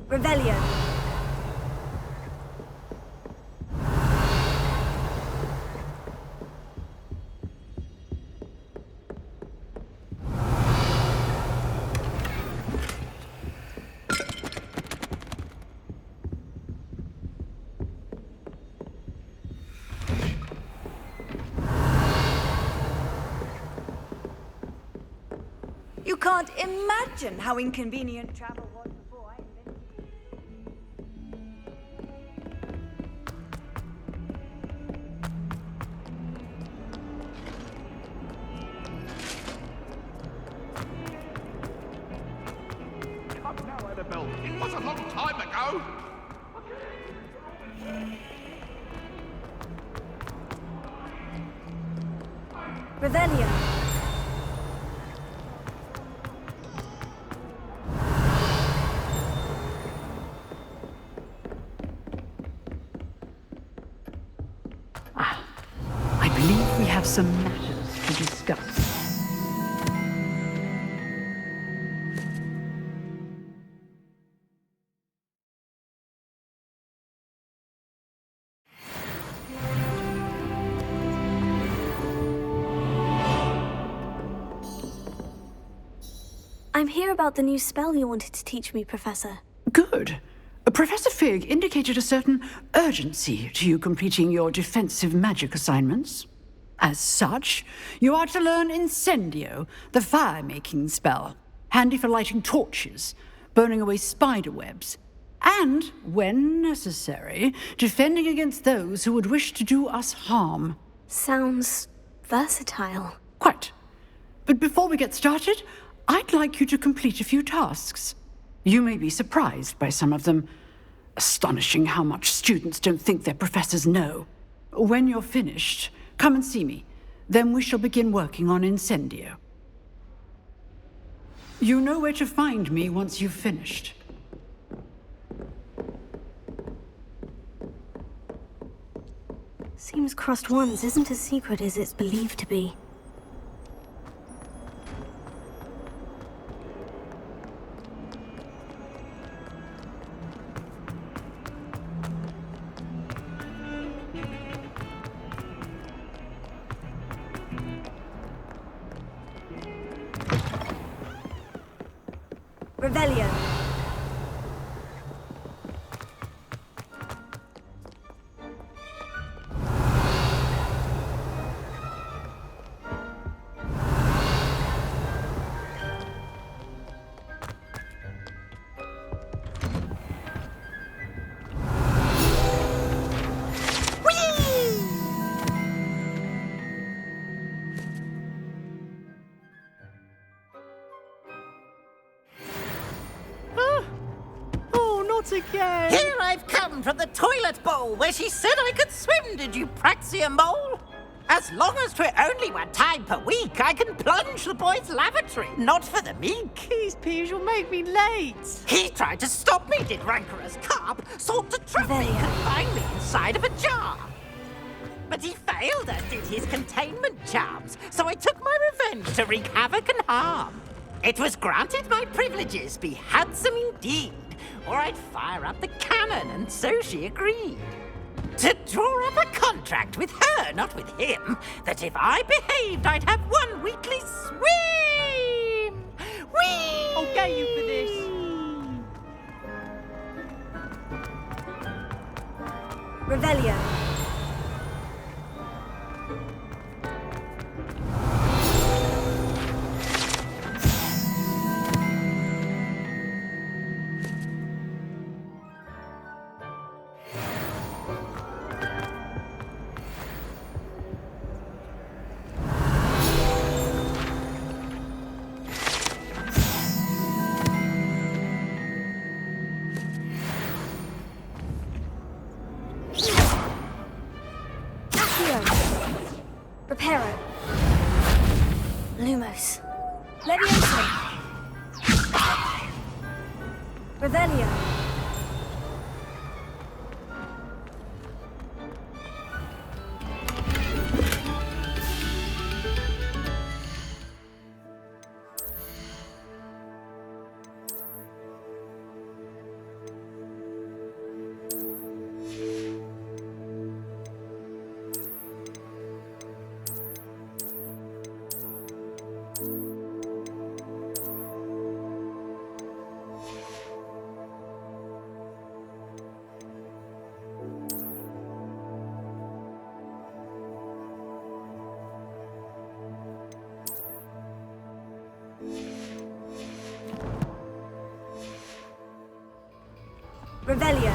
Revelio. You can't imagine how inconvenient travel was before I invented it. Come now, Annabelle. It was a long time ago. Revelio. I believe we have some matters to discuss. I'm here about the new spell you wanted to teach me, Professor. Good. Professor Fig indicated a certain urgency to you completing your defensive magic assignments. As such, you are to learn Incendio, the fire-making spell, handy for lighting torches, burning away spider webs, and, when necessary, defending against those who would wish to do us harm. Sounds versatile. Quite. But before we get started, I'd like you to complete a few tasks. You may be surprised by some of them. Astonishing how much students don't think their professors know. When you're finished, come and see me. Then we shall begin working on Incendio. You know where to find me once you've finished. Seems crossed ones isn't as secret as it's believed to be. Revelio. Again. Here I've come from the toilet bowl where she said I could swim, did you praxia mole? As long as 'twere only 1 time per week, I can plunge the boy's lavatory, not for the meek. These peas will make me late. He tried to stop me, did rancorous carp, sought to trap me, confine me inside of a jar. But he failed, as did his containment charms, so I took my revenge to wreak havoc and harm. It was granted my privileges be handsome indeed, or I'd fire up the cannon, and so she agreed. To draw up a contract with her, not with him, that if I behaved, I'd have 1 weekly swim! Whee! I'll get you for this. Revelio. Accio. Reparo. Lumos. Levioso. Revelio. Revelio.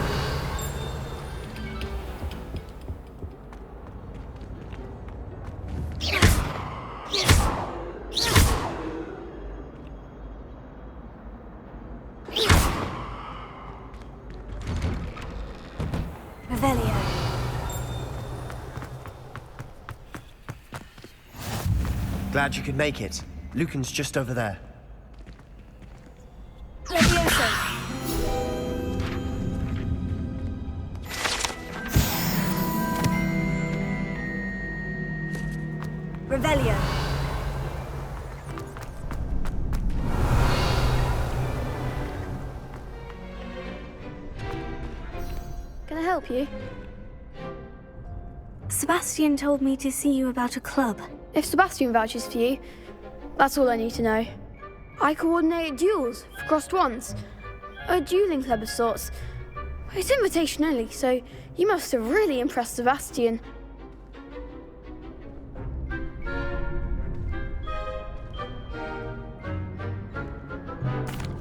Revelio. Glad you could make it. Lucan's just over there. Levioso. Revelio. Can I help you? Sebastian told me to see you about a club. If Sebastian vouches for you, that's all I need to know. I coordinate duels for crossed wands. A dueling club of sorts. It's invitation only, so you must have really impressed Sebastian.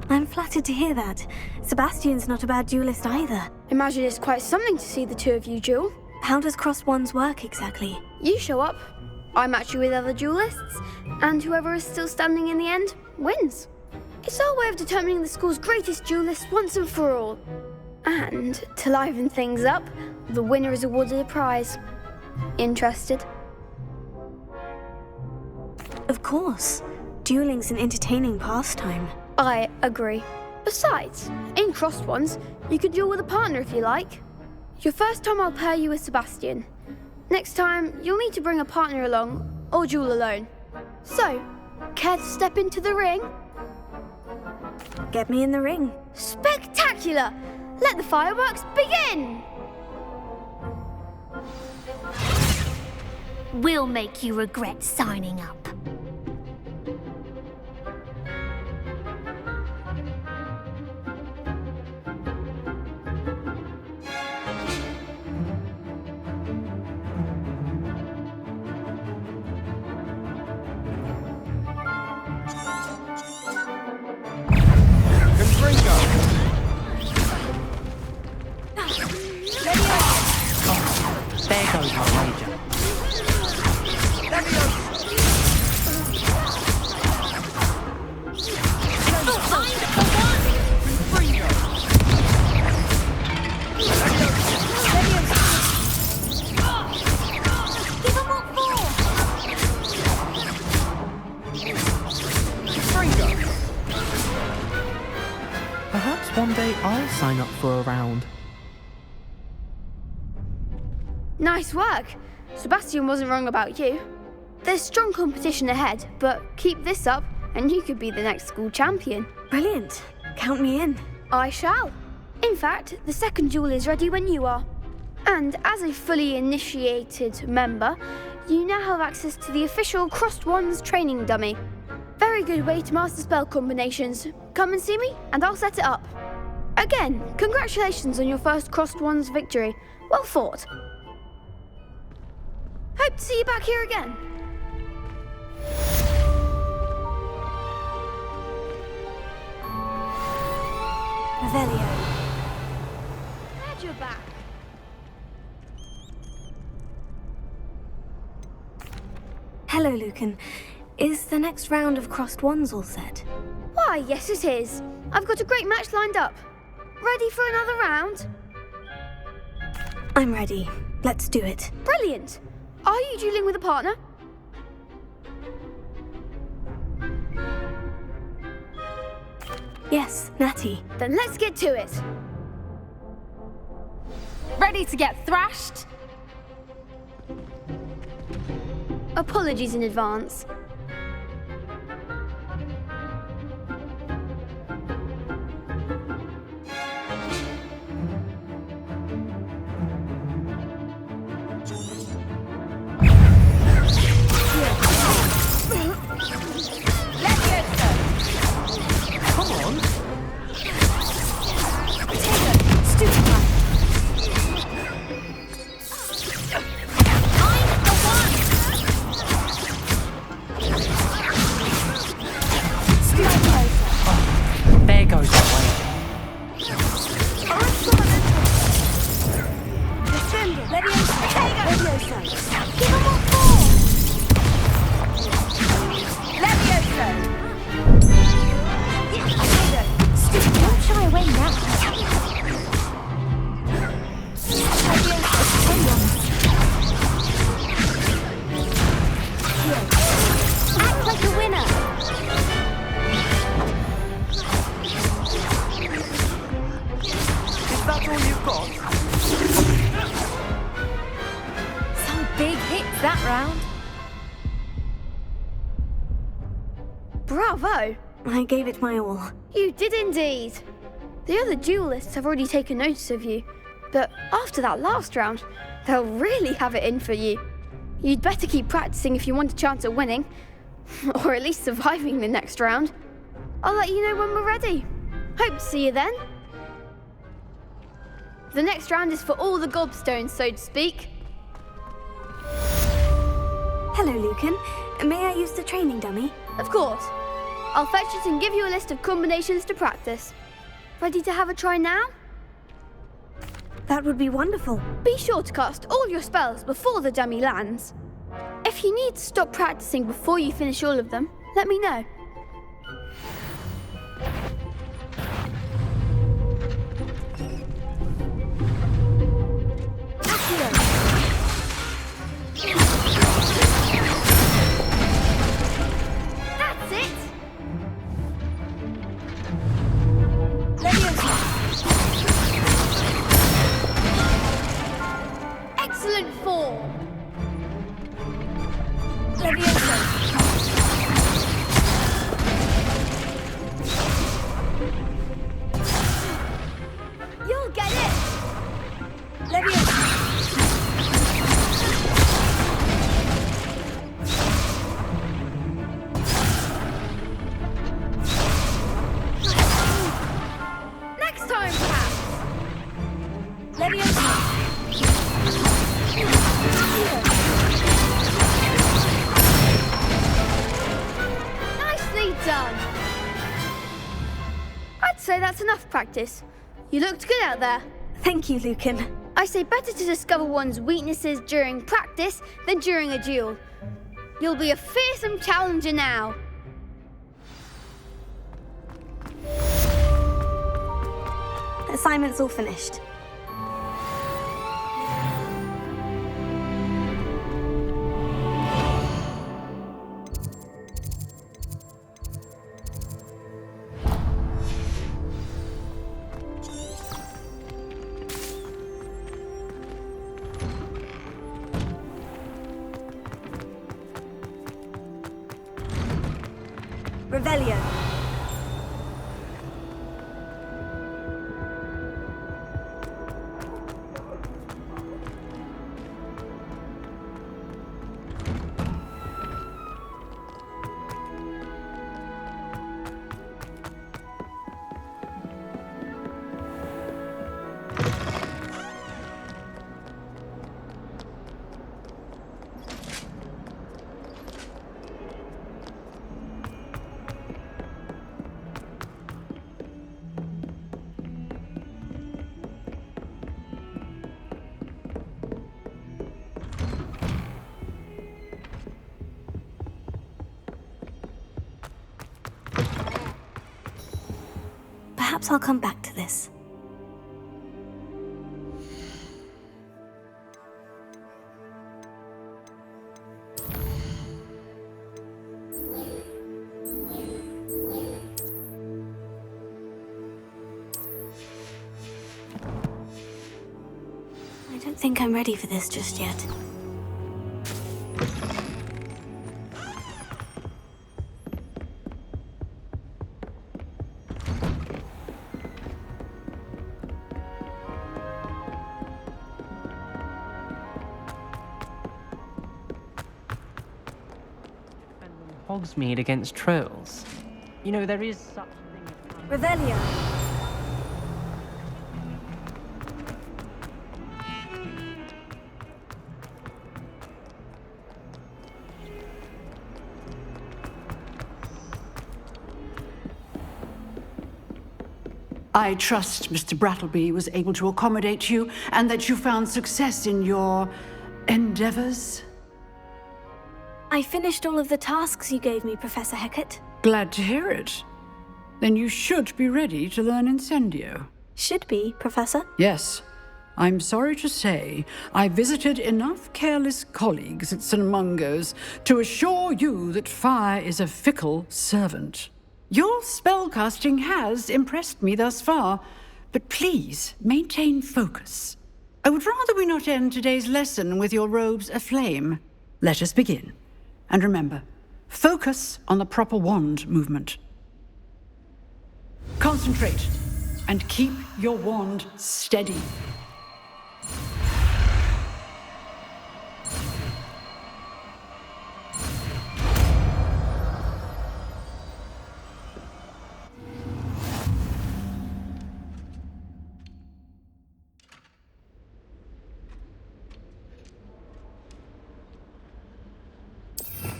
I'm flattered to hear that. Sebastian's not a bad duelist either. Imagine it's quite something to see the two of you duel. How does crossed wands work exactly? You show up, I match you with other duelists, and whoever is still standing in the end wins. It's our way of determining the school's greatest duelist once and for all. And to liven things up, the winner is awarded a prize. Interested? Of course. Dueling's an entertaining pastime. I agree. Besides, in crossed ones, you can duel with a partner if you like. Your first time I'll pair you with Sebastian. Next time, you'll need to bring a partner along, or duel alone. So, care to step into the ring? Get me in the ring. Spectacular! Let the fireworks begin! We'll make you regret signing up. There goes my wager. Perhaps one day I'll sign up for a round. Nice work. Sebastian wasn't wrong about you. There's strong competition ahead, but keep this up and you could be the next school champion. Brilliant. Count me in. I shall. In fact, the second duel is ready when you are. And as a fully initiated member, you now have access to the official Crossed Wands training dummy. Very good way to master spell combinations. Come and see me and I'll set it up. Again, congratulations on your first Crossed Wands victory. Well fought. Hope to see you back here again. Revelio. Glad you're back. Hello, Lucan. Is the next round of crossed wands all set? Why, yes it is. I've got a great match lined up. Ready for another round? I'm ready. Let's do it. Brilliant. Are you dueling with a partner? Yes, Natty. Then let's get to it. Ready to get thrashed? Apologies in advance. of course. Some big hits that round. Bravo! I gave it my all. You did indeed. The other duelists have already taken notice of you, but after that last round, they'll really have it in for you. You'd better keep practicing if you want a chance at winning, or at least surviving the next round. I'll let you know when we're ready. Hope to see you then. The next round is for all the gobstones, so to speak. Hello, Lucan. May I use the training dummy? Of course. I'll fetch it and give you a list of combinations to practice. Ready to have a try now? That would be wonderful. Be sure to cast all your spells before the dummy lands. If you need to stop practicing before you finish all of them, let me know. Accio. That's it! Revelio. Excellent form! You'll get it! Next time, perhaps! Nicely done! I'd say that's enough practice. You looked good out there. Thank you, Lucan. I say better to discover one's weaknesses during practice than during a duel. You'll be a fearsome challenger now. Assignment's all finished. Revelio. Perhaps I'll come back to this. I don't think I'm ready for this just yet. Hogsmeade against trolls. You know, there is such a thing as... Revelio. I trust Mr. Brattleby was able to accommodate you and that you found success in your endeavors. I finished all of the tasks you gave me, Professor Hecat. Glad to hear it. Then you should be ready to learn Incendio. Should be, Professor. Yes. I'm sorry to say, I visited enough careless colleagues at St. Mungo's to assure you that fire is a fickle servant. Your spellcasting has impressed me thus far, but please maintain focus. I would rather we not end today's lesson with your robes aflame. Let us begin. And remember, focus on the proper wand movement. Concentrate, and keep your wand steady.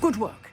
Good work.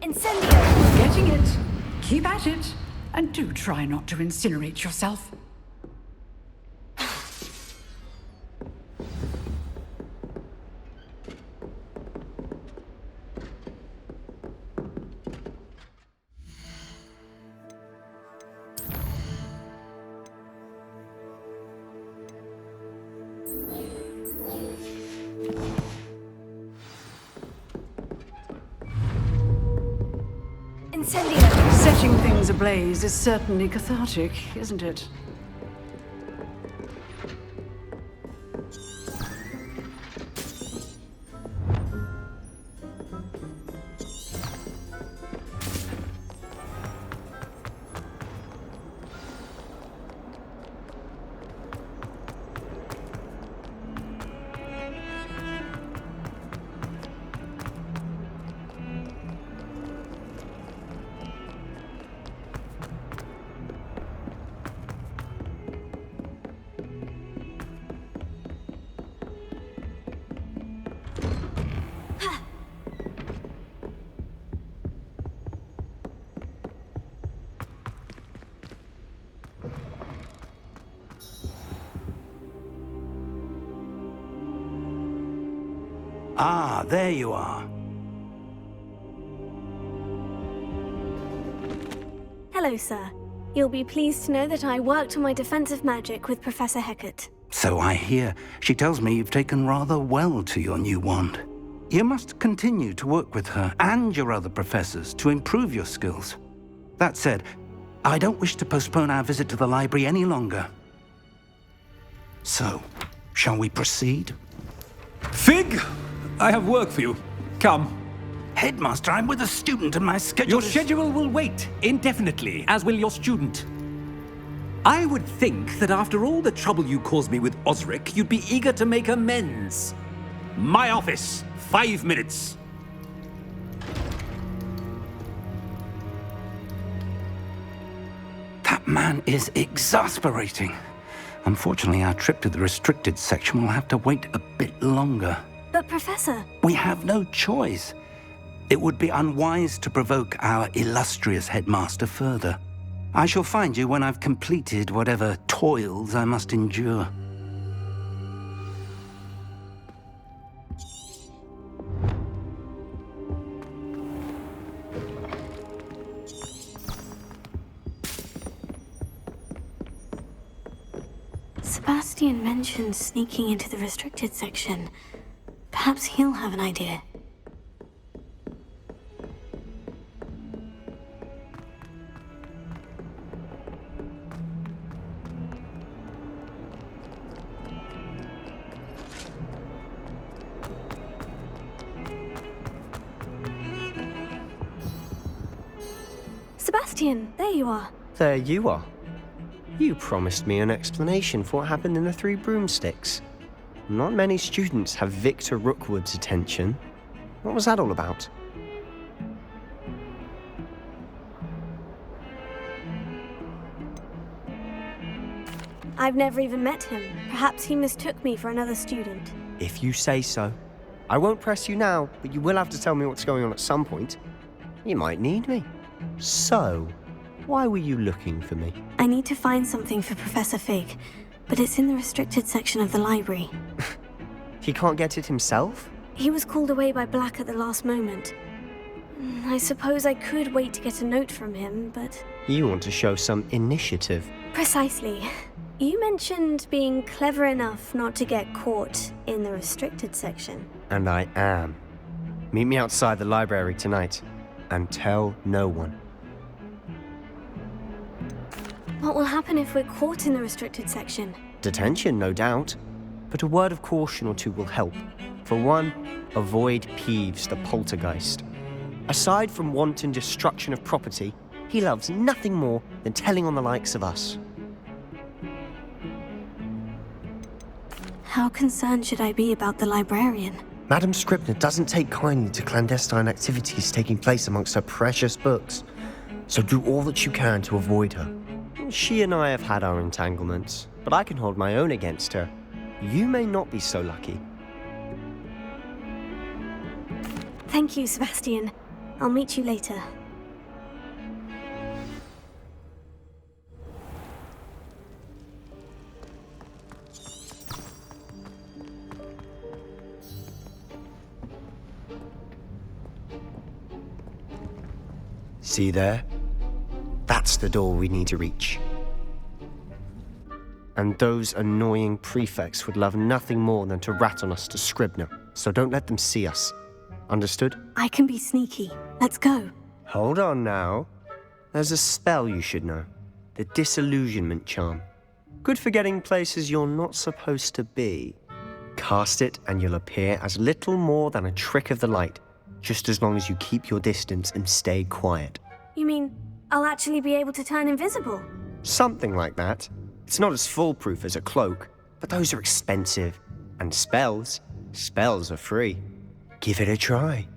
Incendio! Getting it. Keep at it. And do try not to incinerate yourself. Incendio! Setting things ablaze is certainly cathartic, isn't it? Ah, there you are. Hello, sir. You'll be pleased to know that I worked on my defensive magic with Professor Hecat. So I hear. She tells me you've taken rather well to your new wand. You must continue to work with her and your other professors to improve your skills. That said, I don't wish to postpone our visit to the library any longer. So, shall we proceed? Fig! I have work for you. Come. Headmaster, I'm with a student and my schedule Your is... schedule will wait indefinitely, as will your student. I would think that after all the trouble you caused me with Osric, you'd be eager to make amends. My office, 5 minutes. That man is exasperating. Unfortunately, our trip to the restricted section will have to wait a bit longer. But, Professor... We have no choice. It would be unwise to provoke our illustrious headmaster further. I shall find you when I've completed whatever toils I must endure. Sebastian mentioned sneaking into the restricted section. Perhaps he'll have an idea. Sebastian, there you are. There you are. You promised me an explanation for what happened in the Three Broomsticks. Not many students have Victor Rookwood's attention. What was that all about? I've never even met him. Perhaps he mistook me for another student. If you say so. I won't press you now, but you will have to tell me what's going on at some point. You might need me. So, why were you looking for me? I need to find something for Professor Fig, but it's in the restricted section of the library. He can't get it himself? He was called away by Black at the last moment. I suppose I could wait to get a note from him, but... You want to show some initiative. Precisely. You mentioned being clever enough not to get caught in the restricted section. And I am. Meet me outside the library tonight, and tell no one. What will happen if we're caught in the restricted section? Detention, no doubt. But a word of caution or two will help. For one, avoid Peeves the poltergeist. Aside from wanton destruction of property, he loves nothing more than telling on the likes of us. How concerned should I be about the librarian? Madam Scribner doesn't take kindly to clandestine activities taking place amongst her precious books, so do all that you can to avoid her. She and I have had our entanglements, but I can hold my own against her. You may not be so lucky. Thank you, Sebastian. I'll meet you later. See there? That's the door we need to reach. And those annoying prefects would love nothing more than to rat on us to Scribner, so don't let them see us. Understood? I can be sneaky. Let's go. Hold on now. There's a spell you should know. The Disillusionment Charm. Good for getting places you're not supposed to be. Cast it and you'll appear as little more than a trick of the light, just as long as you keep your distance and stay quiet. You mean I'll actually be able to turn invisible? Something like that. It's not as foolproof as a cloak, but those are expensive. And spells are free. Give it a try.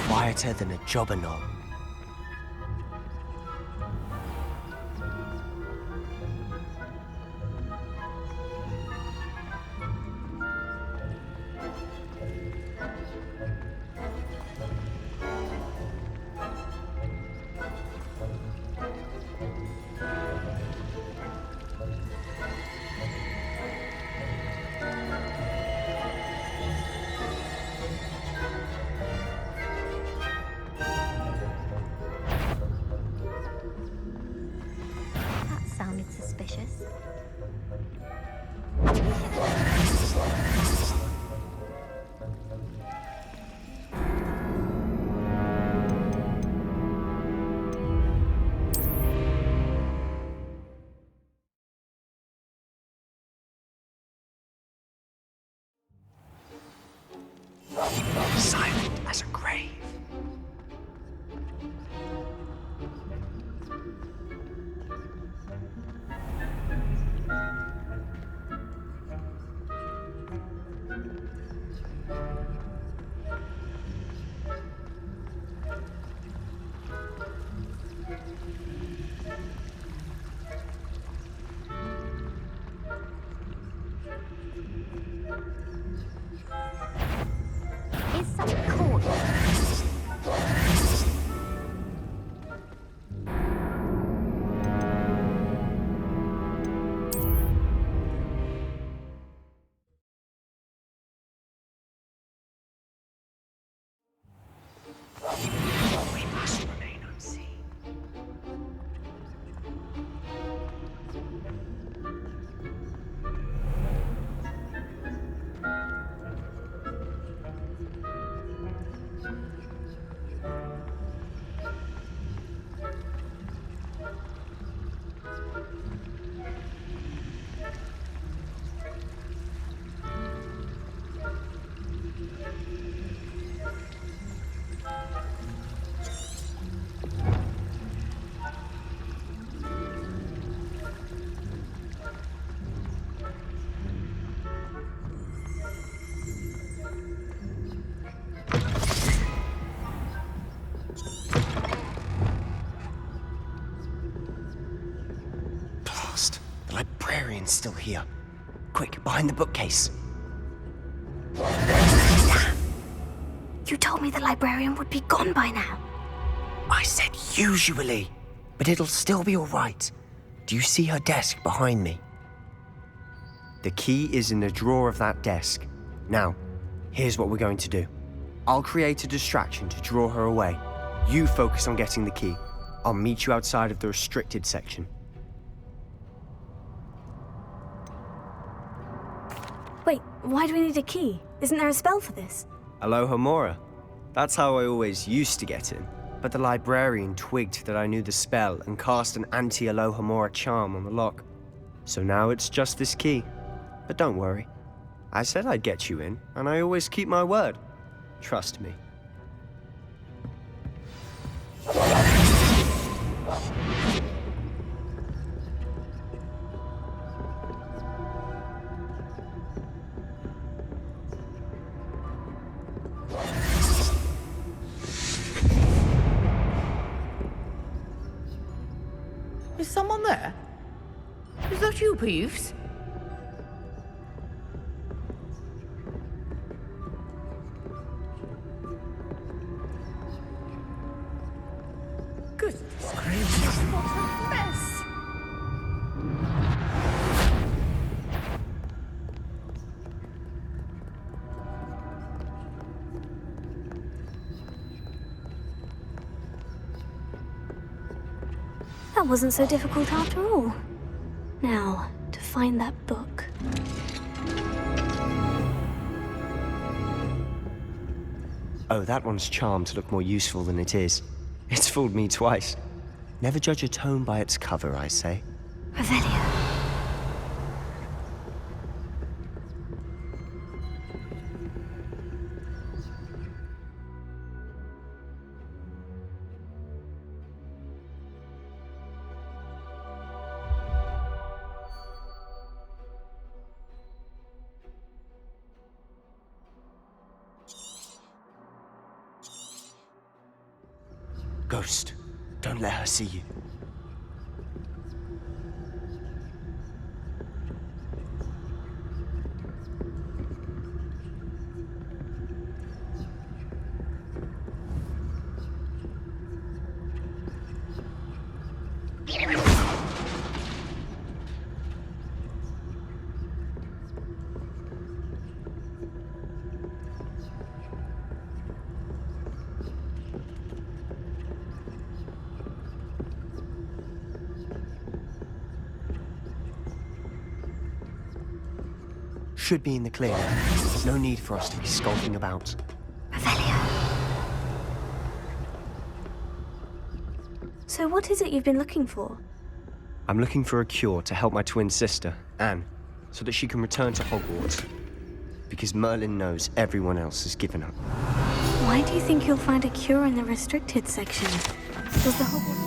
Quieter than a jobber knob. Sounded suspicious. Silent as a grave. librarian's still here. Quick, behind the bookcase. You told me the librarian would be gone by now. I said usually, but it'll still be all right. Do you see her desk behind me? The key is in the drawer of that desk. Now, here's what we're going to do. I'll create a distraction to draw her away. You focus on getting the key. I'll meet you outside of the restricted section. Wait, why do we need a key? Isn't there a spell for this? Alohomora. That's how I always used to get in. But the librarian twigged that I knew the spell and cast an anti-Alohomora charm on the lock. So now it's just this key. But don't worry. I said I'd get you in, and I always keep my word. Trust me. Is someone there? Is that you, Peeves? Goodness gracious, what a mess! That wasn't so difficult after all. Now, to find that book. Oh, that one's charmed to look more useful than it is. It's fooled me twice. Never judge a tome by its cover, I say. Revelio. Ghost, don't let her see you. Should be in the clear. No need for us to be skulking about. Revelio. So what is it you've been looking for? I'm looking for a cure to help my twin sister, Anne, so that she can return to Hogwarts. Because Merlin knows everyone else has given up. Why do you think you'll find a cure in the restricted section? Does the Hogwarts...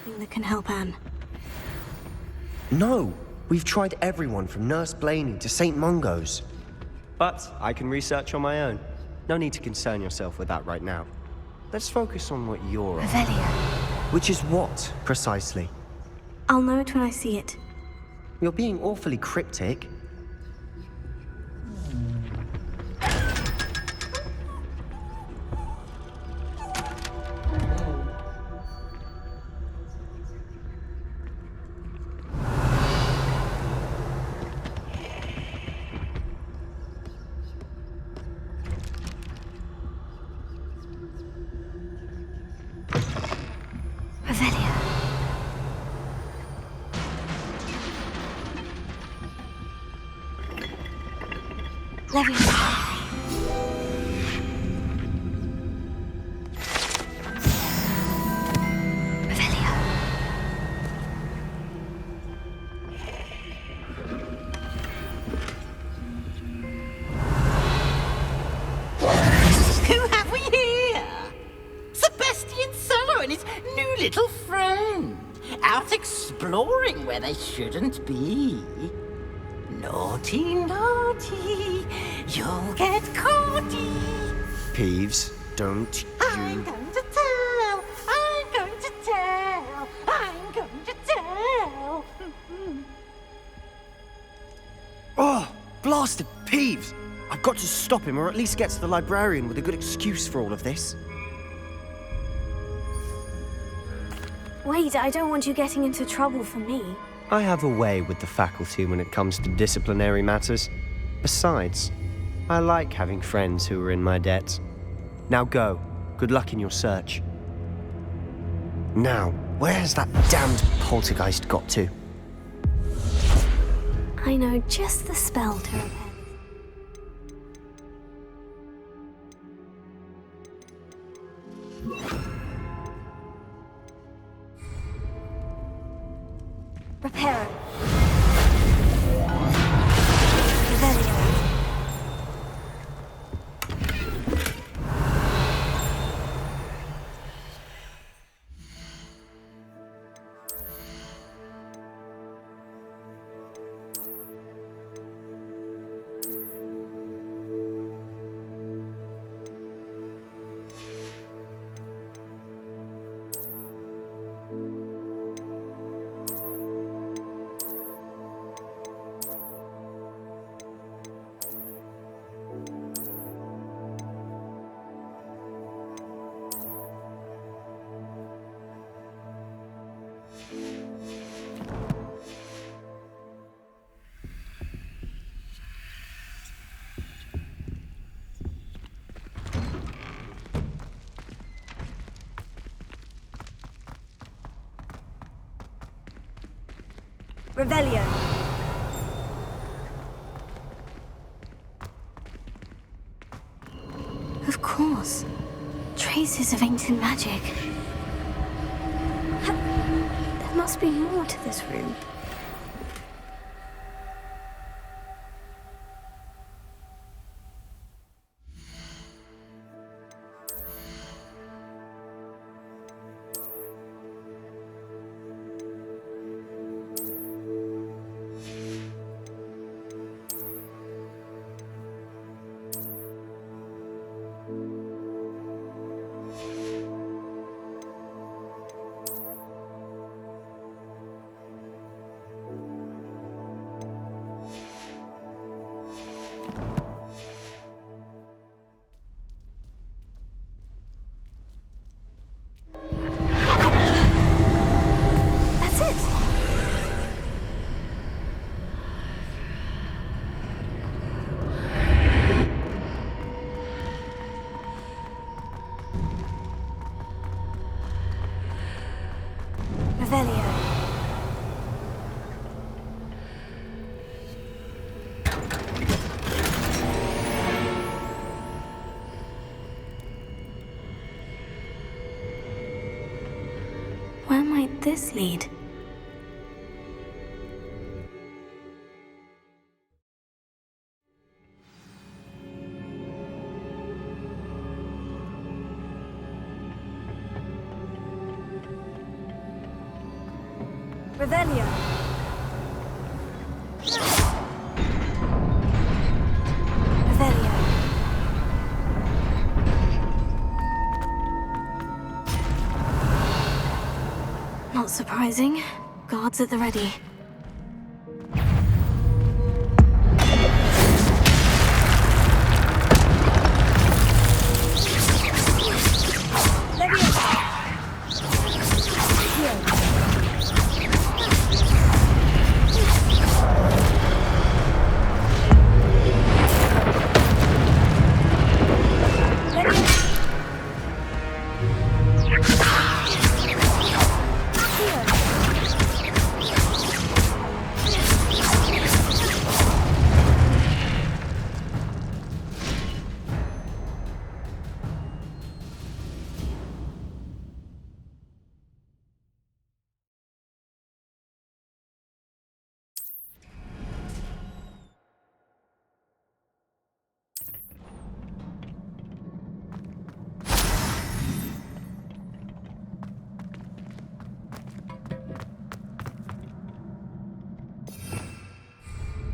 Nothing that can help Anne. No! We've tried everyone from Nurse Blaney to St. Mungo's. But I can research on my own. No need to concern yourself with that right now. Let's focus on what you're on. Revelio. Which is what, precisely? I'll know it when I see it. You're being awfully cryptic. Little friend, out exploring where they shouldn't be. Naughty, naughty, you'll get caughty. Peeves, don't you... I'm going to tell blasted Peeves! I've got to stop him, or at least get to the librarian with a good excuse for all of this. Wait, I don't want you getting into trouble for me. I have a way with the faculty when it comes to disciplinary matters. Besides, I like having friends who are in my debt. Now go. Good luck in your search. Now, where's that damned poltergeist got to? I know just the spell to repair. Repair. Revelio. Revelio. Of course. Traces of ancient magic. There must be more to this room. Revelio. Where might this lead? Revelio. Revelio. Not surprising. Guards at the ready.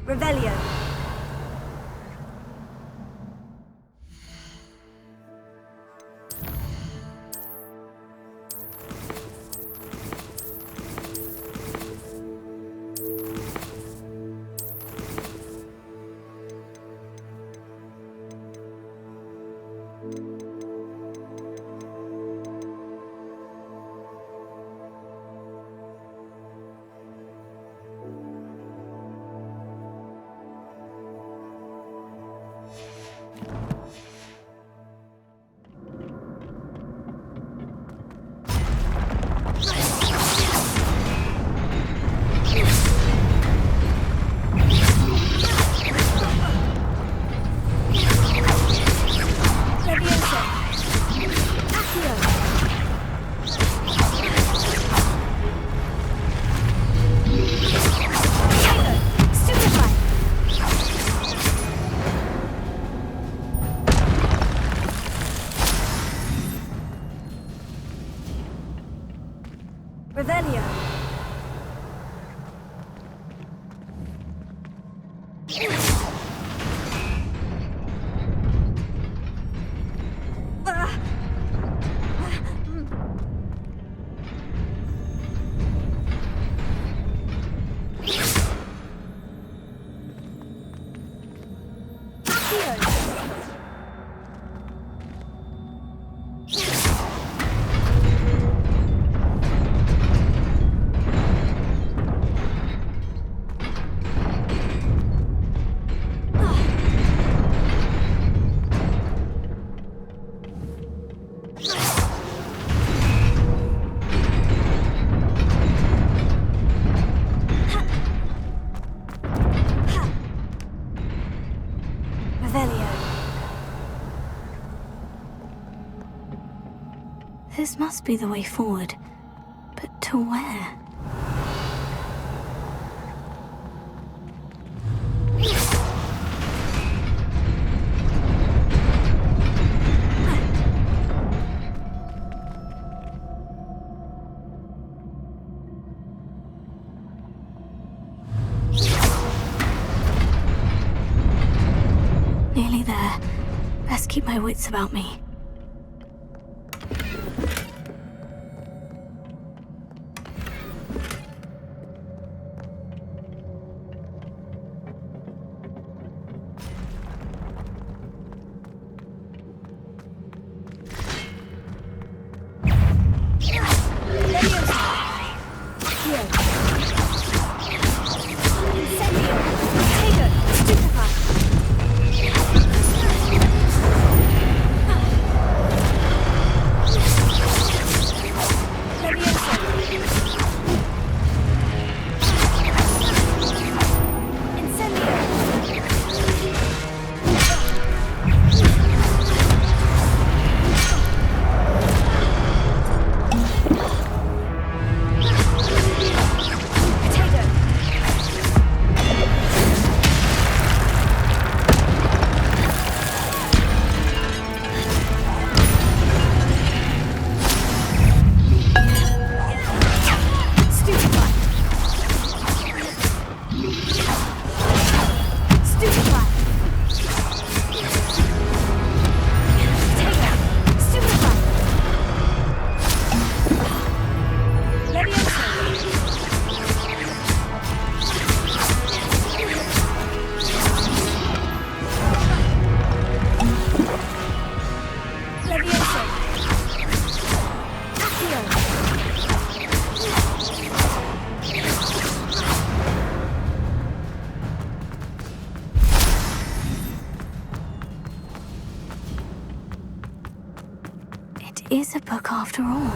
Revelio. Accio. Revelio. This must be the way forward. But to where? Nearly there. Best keep my wits about me. Is a book after all.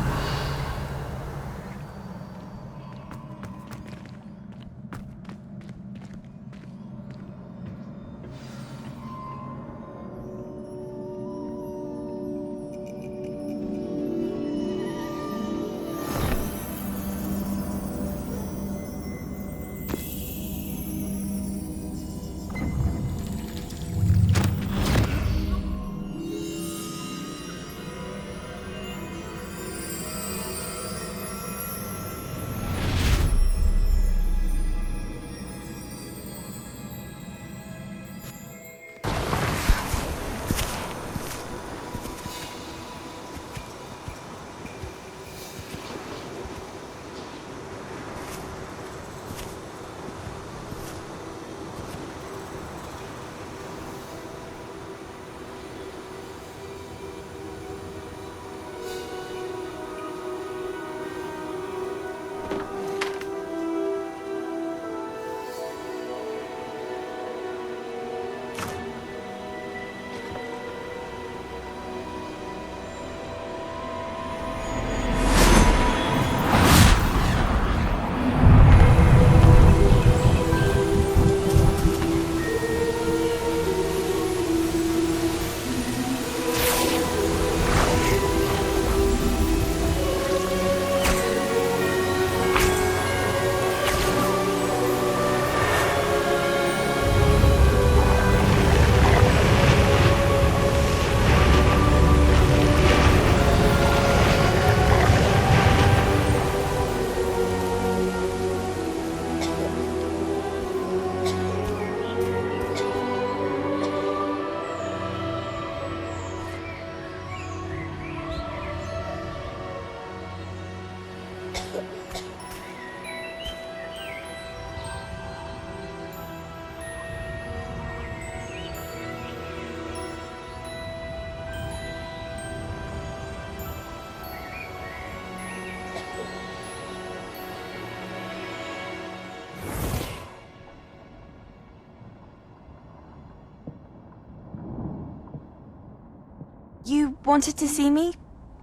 You wanted to see me?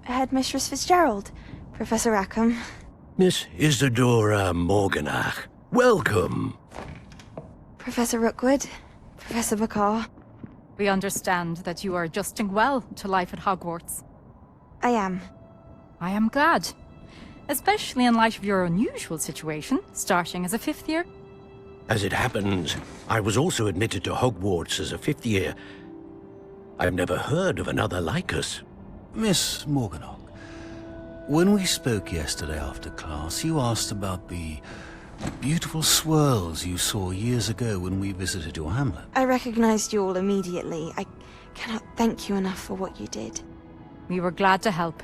Headmistress Fitzgerald, Professor Rackham. Miss Isadora Morganach, welcome. Professor Rookwood, Professor Bakar. We understand that you are adjusting well to life at Hogwarts. I am. I am glad. Especially in light of your unusual situation, starting as a 5th year. As it happens, I was also admitted to Hogwarts as a 5th year. I've never heard of another like us. Miss Morganach, when we spoke yesterday after class, you asked about the beautiful swirls you saw years ago when we visited your hamlet. I recognized you all immediately. I cannot thank you enough for what you did. We were glad to help.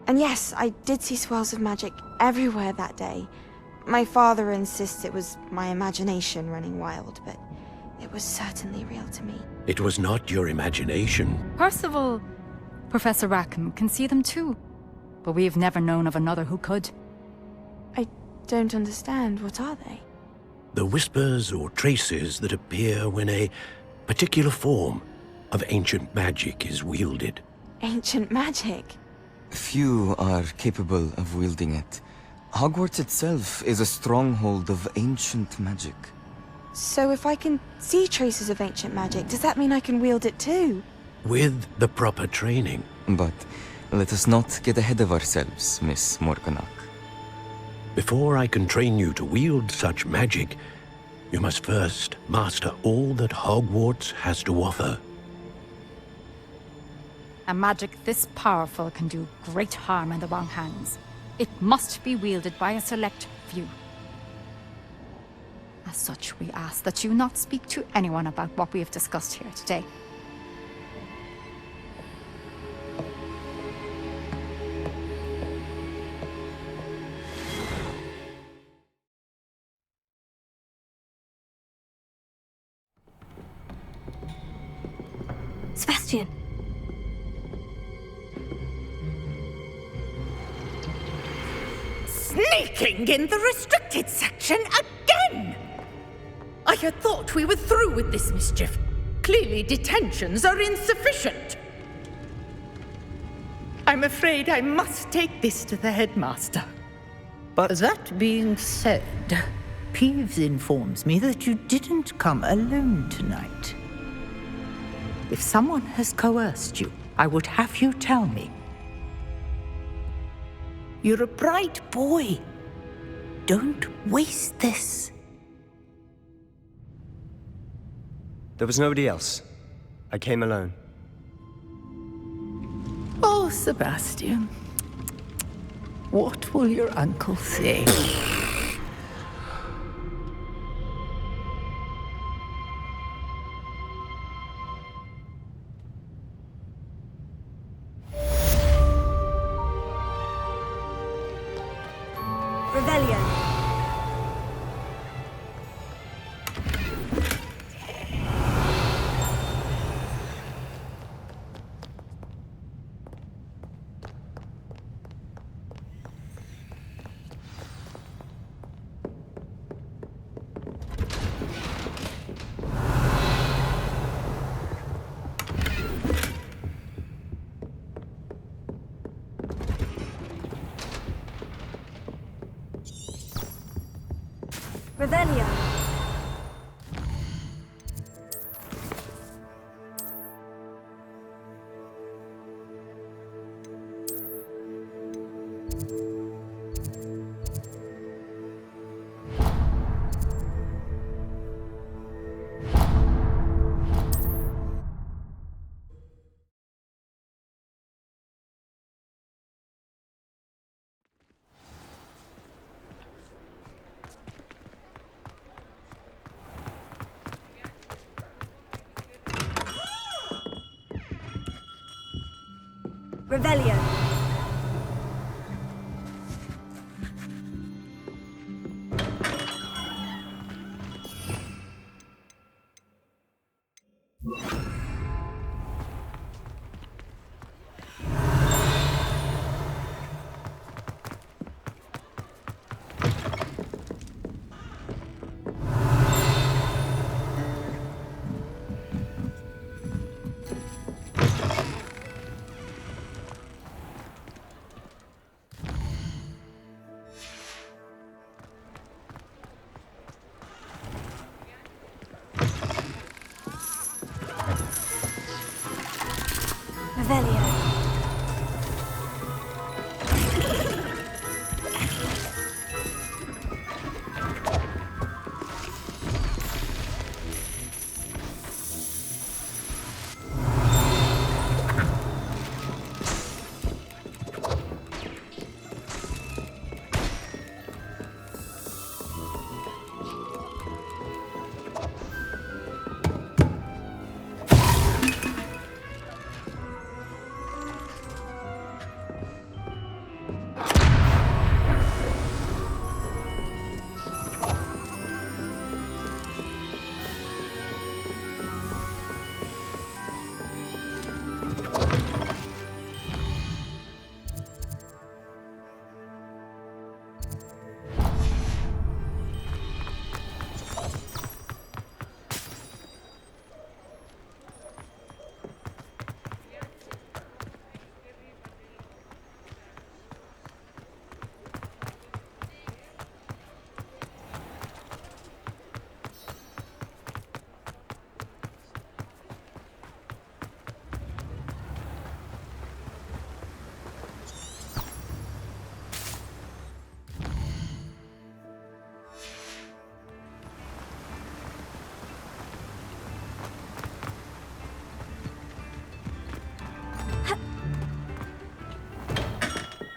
And yes, I did see swirls of magic everywhere that day. My father insists it was my imagination running wild, but it was certainly real to me. It was not your imagination. Percival, Professor Rackham can see them too. But we have never known of another who could. I don't understand. What are they? The whispers or traces that appear when a particular form of ancient magic is wielded. Ancient magic? Few are capable of wielding it. Hogwarts itself is a stronghold of ancient magic. So if I can see traces of ancient magic, does that mean I can wield it too? With the proper training. But let us not get ahead of ourselves, Miss Morganach. Before I can train you to wield such magic, you must first master all that Hogwarts has to offer. A magic this powerful can do great harm in the wrong hands. It must be wielded by a select few. As such, we ask that you not speak to anyone about what we have discussed here today. Sebastian! Sneaking in the restricted section again! I had thought we were through with this mischief. Clearly detentions are insufficient. I'm afraid I must take this to the headmaster. But that being said, Peeves informs me that you didn't come alone tonight. If someone has coerced you, I would have you tell me. You're a bright boy. Don't waste this. There was nobody else. I came alone. Oh, Sebastian. What will your uncle say? Revelio. Revelio. Revelio. Revelio.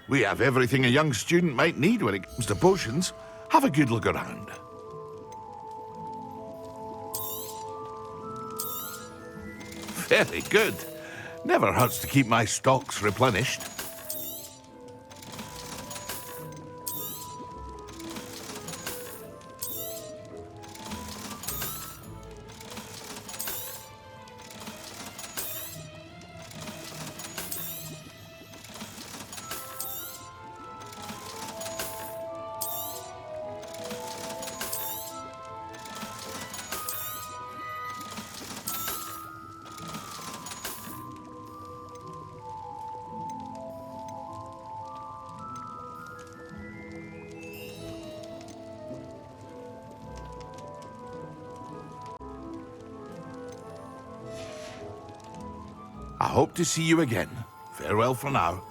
We have everything a young student might need when it comes to potions. Have a good look around. Very good. Never hurts to keep my stocks replenished. I hope to see you again. Farewell for now.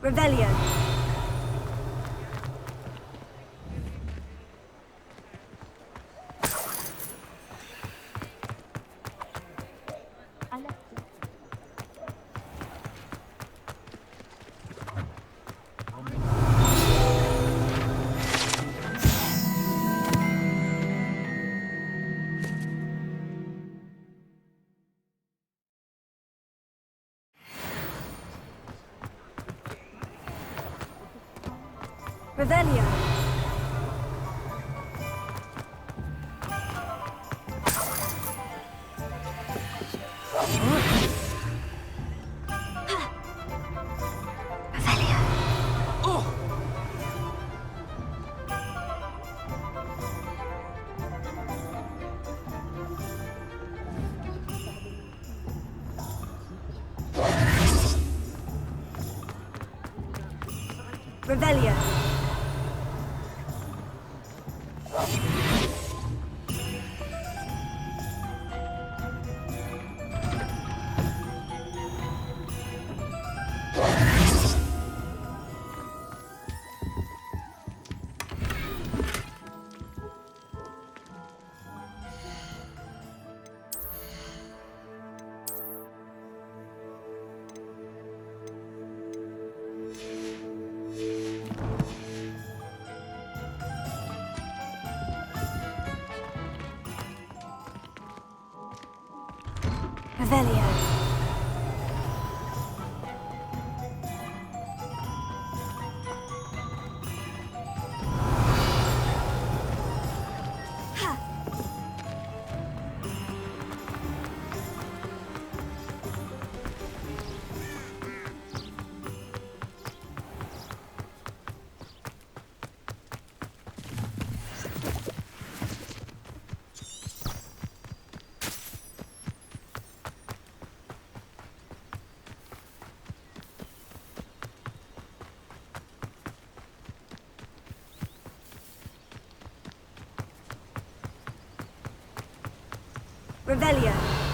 Revelio. Revelio. Revelio. Revelio. Revelio.